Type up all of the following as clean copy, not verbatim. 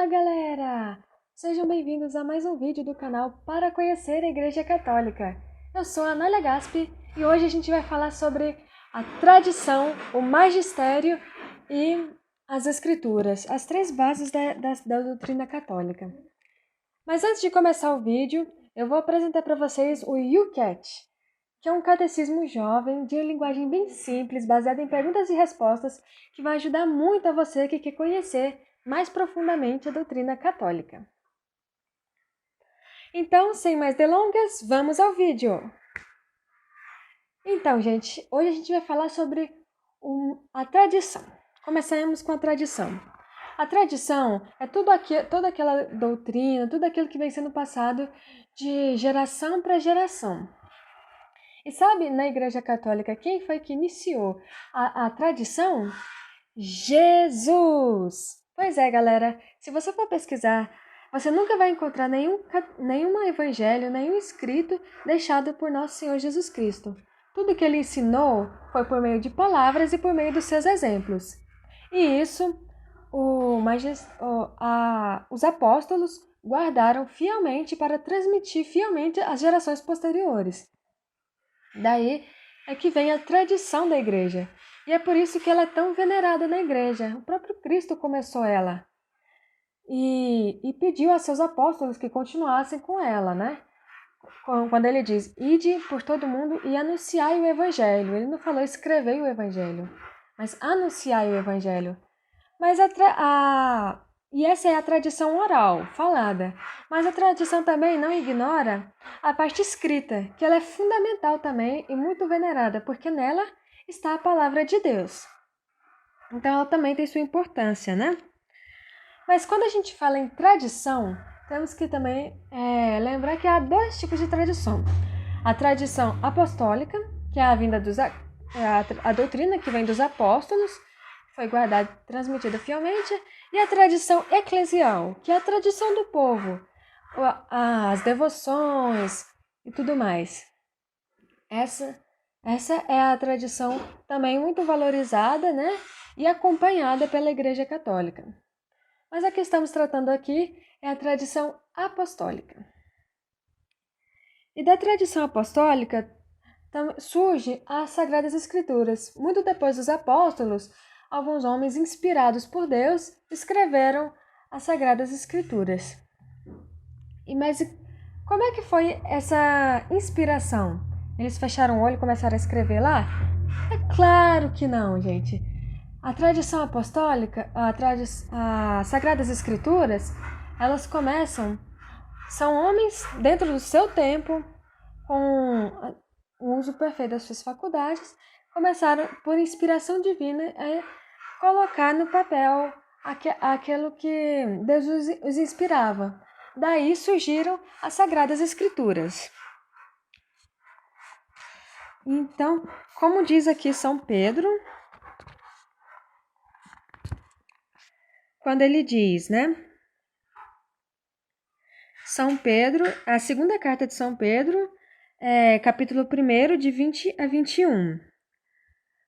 Olá, galera! Sejam bem-vindos a mais um vídeo do canal para conhecer a Igreja Católica. Eu sou a Anália Gaspi e hoje a gente vai falar sobre a tradição, o magistério e as escrituras, as três bases da doutrina católica. Mas antes de começar o vídeo, eu vou apresentar para vocês o YouCat, que é um catecismo jovem de linguagem bem simples, baseado em perguntas e respostas, que vai ajudar muito a você que quer conhecer mais profundamente a doutrina católica. Então, sem mais delongas, vamos ao vídeo! Então, gente, hoje a gente vai falar sobre a tradição. Começamos com a tradição. A tradição é toda aquela doutrina, tudo aquilo que vem sendo passado de geração para geração. E sabe, na Igreja Católica, quem foi que iniciou a tradição? Jesus! Pois é, galera, se você for pesquisar, você nunca vai encontrar nenhum evangelho, nenhum escrito deixado por nosso Senhor Jesus Cristo. Tudo que ele ensinou foi por meio de palavras e por meio dos seus exemplos. E isso, os apóstolos guardaram fielmente para transmitir fielmente às gerações posteriores. Daí é que vem a tradição da igreja. E é por isso que ela é tão venerada na igreja. O próprio Cristo começou ela. E pediu a seus apóstolos que continuassem com ela, né? Quando ele diz, ide por todo mundo e anunciai o evangelho. Ele não falou escrevei o evangelho, mas anunciai o evangelho. Mas e essa é a tradição oral, falada. Mas a tradição também não ignora a parte escrita, que ela é fundamental também e muito venerada, porque nela está a palavra de Deus. Então ela também tem sua importância, né? Mas quando a gente fala em tradição, temos que também lembrar que há dois tipos de tradição. A tradição apostólica, que é a vinda a doutrina que vem dos apóstolos, foi guardada e transmitida fielmente, e a tradição eclesial, que é a tradição do povo, as devoções e tudo mais. Essa é a tradição também muito valorizada, né, e acompanhada pela Igreja Católica. Mas a que estamos tratando aqui é a tradição apostólica. E da tradição apostólica surge as Sagradas Escrituras. Muito depois dos apóstolos, alguns homens inspirados por Deus escreveram as Sagradas Escrituras. Mas como é que foi essa inspiração? Eles fecharam o olho e começaram a escrever lá? É claro que não, gente. A tradição apostólica, as Sagradas Escrituras, elas são homens dentro do seu tempo, com o uso perfeito das suas faculdades, começaram, por inspiração divina, a colocar no papel aquilo que Deus os inspirava. Daí surgiram as Sagradas Escrituras. Então, como diz aqui São Pedro, quando ele diz, né? São Pedro, a segunda carta de São Pedro, capítulo 1, de 20 a 21.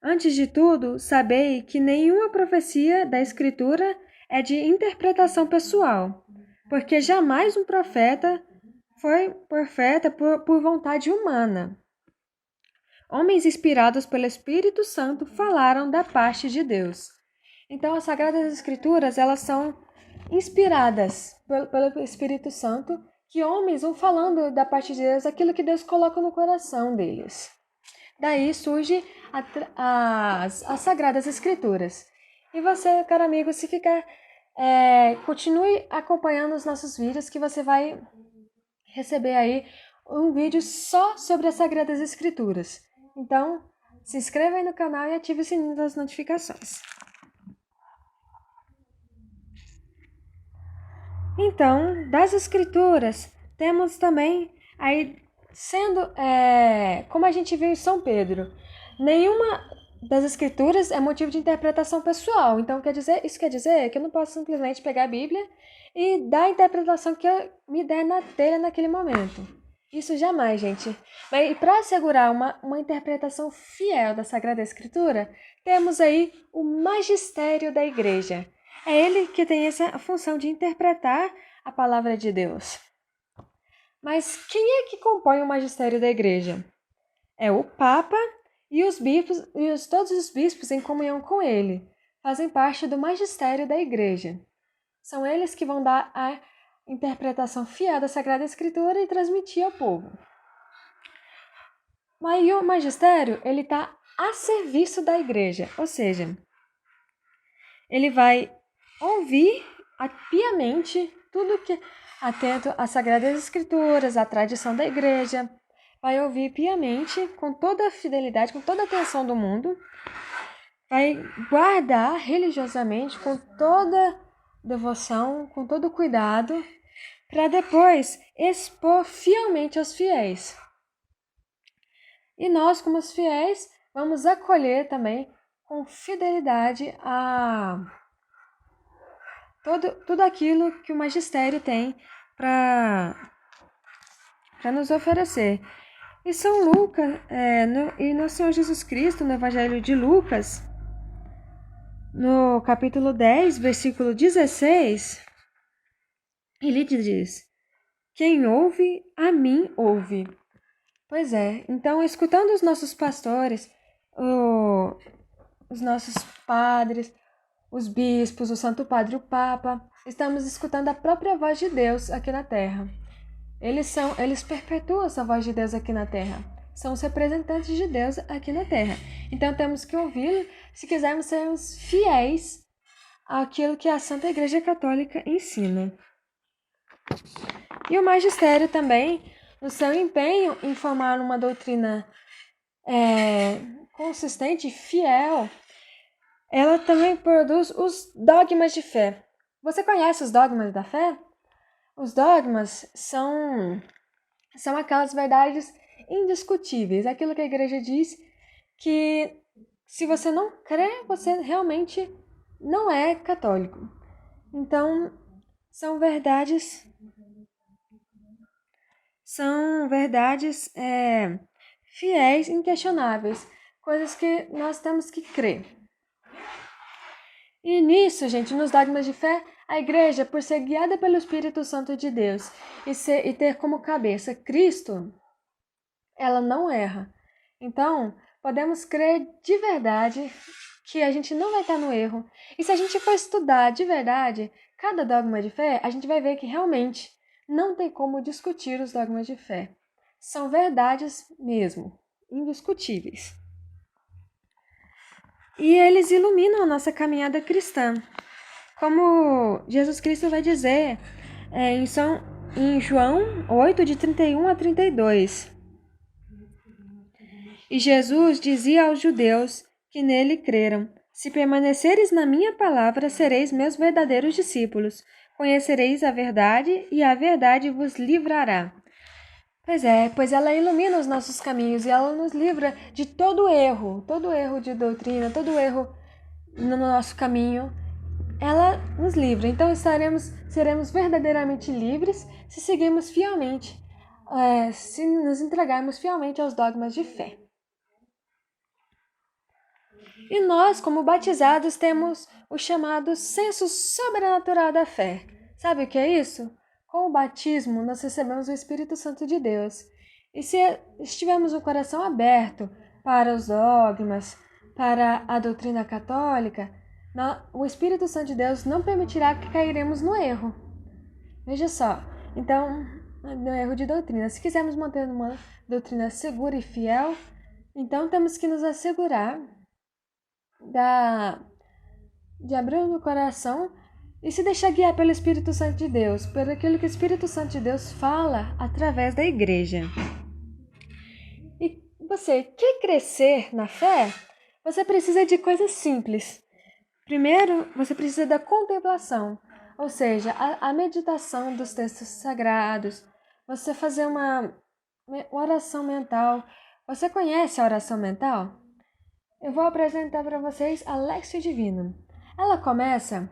Antes de tudo, sabei que nenhuma profecia da Escritura é de interpretação pessoal, porque jamais um profeta foi profeta por vontade humana. Homens inspirados pelo Espírito Santo falaram da parte de Deus. Então, as Sagradas Escrituras, elas são inspiradas pelo Espírito Santo, que homens vão falando da parte de Deus aquilo que Deus coloca no coração deles. Daí surge as Sagradas Escrituras. E você, caro amigo, se ficar, continue acompanhando os nossos vídeos, que você vai receber aí um vídeo só sobre as Sagradas Escrituras. Então, se inscreva aí no canal e ative o sininho das notificações. Então, das Escrituras, temos também aí como a gente viu em São Pedro, nenhuma das Escrituras é motivo de interpretação pessoal. Então, isso quer dizer que eu não posso simplesmente pegar a Bíblia e dar a interpretação que me der na telha naquele momento. Isso jamais, gente. E para assegurar uma interpretação fiel da Sagrada Escritura, temos aí o magistério da Igreja. É ele que tem essa função de interpretar a palavra de Deus. Mas quem é que compõe o magistério da igreja? É o Papa e os bispos, todos os bispos em comunhão com ele fazem parte do magistério da igreja. São eles que vão dar a interpretação fiel da Sagrada Escritura e transmitir ao povo. Mas o magistério, ele está a serviço da igreja, ou seja, ele vai ouvir piamente tudo que atento às Sagradas Escrituras, à tradição da igreja, vai ouvir piamente, com toda a fidelidade, com toda a atenção do mundo, vai guardar religiosamente, com toda devoção, com todo cuidado, para depois expor fielmente aos fiéis. E nós, como os fiéis, vamos acolher também com fidelidade a tudo aquilo que o magistério tem para nos oferecer. E São Lucas, no Senhor Jesus Cristo, no Evangelho de Lucas, no capítulo 10, versículo 16, ele diz: quem ouve, a mim ouve. Pois é, então escutando os nossos pastores, os nossos padres, os bispos, o Santo Padre, o Papa, estamos escutando a própria voz de Deus aqui na Terra. Eles perpetuam essa voz de Deus aqui na Terra. São os representantes de Deus aqui na Terra. Então temos que ouvi-lo se quisermos sermos fiéis àquilo que a Santa Igreja Católica ensina. E o magistério também, no seu empenho em formar uma doutrina consistente e fiel, ela também produz os dogmas de fé. Você conhece os dogmas da fé? Os dogmas são aquelas verdades indiscutíveis, aquilo que a igreja diz que se você não crê, você realmente não é católico. Então, são verdades fiéis, inquestionáveis, coisas que nós temos que crer. E nisso, gente, nos dogmas de fé, a igreja, por ser guiada pelo Espírito Santo de Deus e ter como cabeça Cristo, ela não erra. Então, podemos crer de verdade que a gente não vai estar no erro. E se a gente for estudar de verdade cada dogma de fé, a gente vai ver que realmente não tem como discutir os dogmas de fé. São verdades mesmo, indiscutíveis. E eles iluminam a nossa caminhada cristã. Como Jesus Cristo vai dizer em João 8, de 31 a 32. E Jesus dizia aos judeus que nele creram: se permaneceres na minha palavra, sereis meus verdadeiros discípulos. Conhecereis a verdade, e a verdade vos livrará. Pois ela ilumina os nossos caminhos e ela nos livra de todo erro de doutrina, todo erro no nosso caminho. Ela nos livra. Então seremos verdadeiramente livres se seguirmos fielmente, se nos entregarmos fielmente aos dogmas de fé. E nós, como batizados, temos o chamado senso sobrenatural da fé. Sabe o que é isso? Com o batismo, nós recebemos o Espírito Santo de Deus. E se estivermos o coração aberto para os dogmas, para a doutrina católica, o Espírito Santo de Deus não permitirá que cairemos no erro. Veja só, então, no erro de doutrina. Se quisermos manter uma doutrina segura e fiel, então temos que nos assegurar de abrir o coração e se deixar guiar pelo Espírito Santo de Deus, por aquilo que o Espírito Santo de Deus fala através da igreja. E você quer crescer na fé? Você precisa de coisas simples. Primeiro, você precisa da contemplação, ou seja, a meditação dos textos sagrados. Você fazer uma oração mental. Você conhece a oração mental? Eu vou apresentar para vocês a Lectio Divina. Ela começa,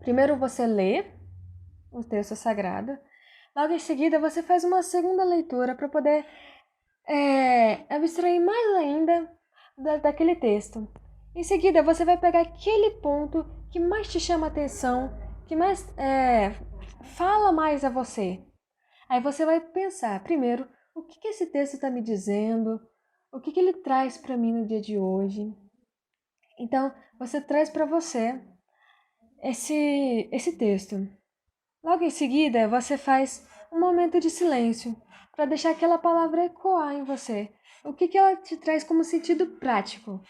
primeiro você lê o texto sagrado, logo em seguida você faz uma segunda leitura para poder abstrair mais ainda daquele texto. Em seguida você vai pegar aquele ponto que mais te chama a atenção, que mais fala mais a você. Aí você vai pensar, primeiro, o que esse texto está me dizendo, o que ele traz para mim no dia de hoje. Então, você traz para você esse texto. Logo em seguida, você faz um momento de silêncio para deixar aquela palavra ecoar em você. O que ela te traz como sentido prático?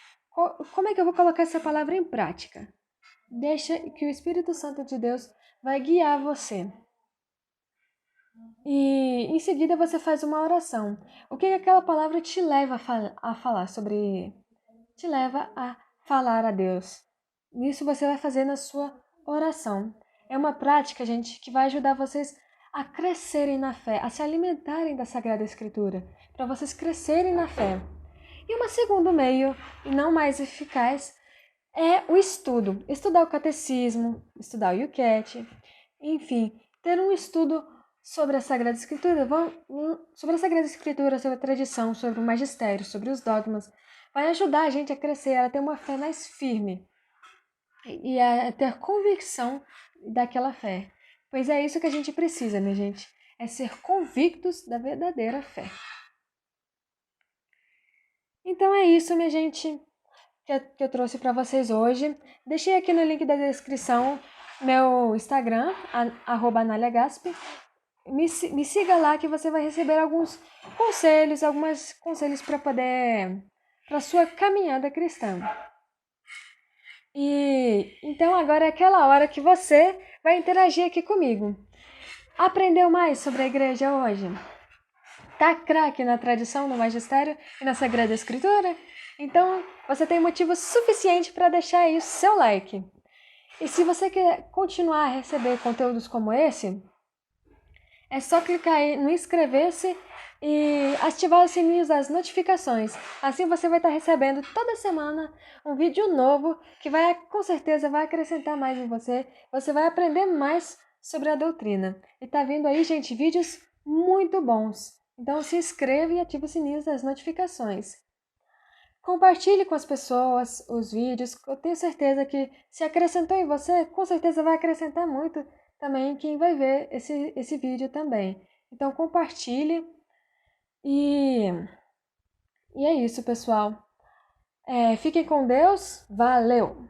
Como é que eu vou colocar essa palavra em prática? Deixa que o Espírito Santo de Deus vai guiar você. E em seguida você faz uma oração. O que aquela palavra te leva a falar sobre... Te leva a falar a Deus. Isso você vai fazer na sua oração. É uma prática, gente, que vai ajudar vocês a crescerem na fé, a se alimentarem da Sagrada Escritura, para vocês crescerem na fé. E um segundo meio, e não mais eficaz, é o estudo. Estudar o catecismo, estudar o Yucat, enfim, ter um estudo sobre a Sagrada Escritura, sobre a tradição, sobre o magistério, sobre os dogmas, vai ajudar a gente a crescer, a ter uma fé mais firme e a ter convicção daquela fé. Pois é isso que a gente precisa, minha gente, é ser convictos da verdadeira fé. Então é isso, minha gente, que eu trouxe para vocês hoje. Deixei aqui no link da descrição meu Instagram, @analiagasp. Me siga lá que você vai receber alguns conselhos para sua caminhada cristã. E então agora é aquela hora que você vai interagir aqui comigo. Aprendeu mais sobre a igreja hoje? Tá craque na tradição, no magistério e na Sagrada Escritura? Então você tem motivo suficiente para deixar aí o seu like. E se você quer continuar a receber conteúdos como esse, é só clicar aí no inscrever-se e ativar os sininhos das notificações. Assim você vai estar recebendo toda semana um vídeo novo que com certeza vai acrescentar mais em você. Você vai aprender mais sobre a doutrina. E tá vindo aí, gente, vídeos muito bons. Então se inscreva e ative os sininhos das notificações. Compartilhe com as pessoas os vídeos. Eu tenho certeza que se acrescentou em você, com certeza vai acrescentar muito também quem vai ver esse vídeo também. Então compartilhe e é isso, pessoal. Fiquem com Deus. Valeu!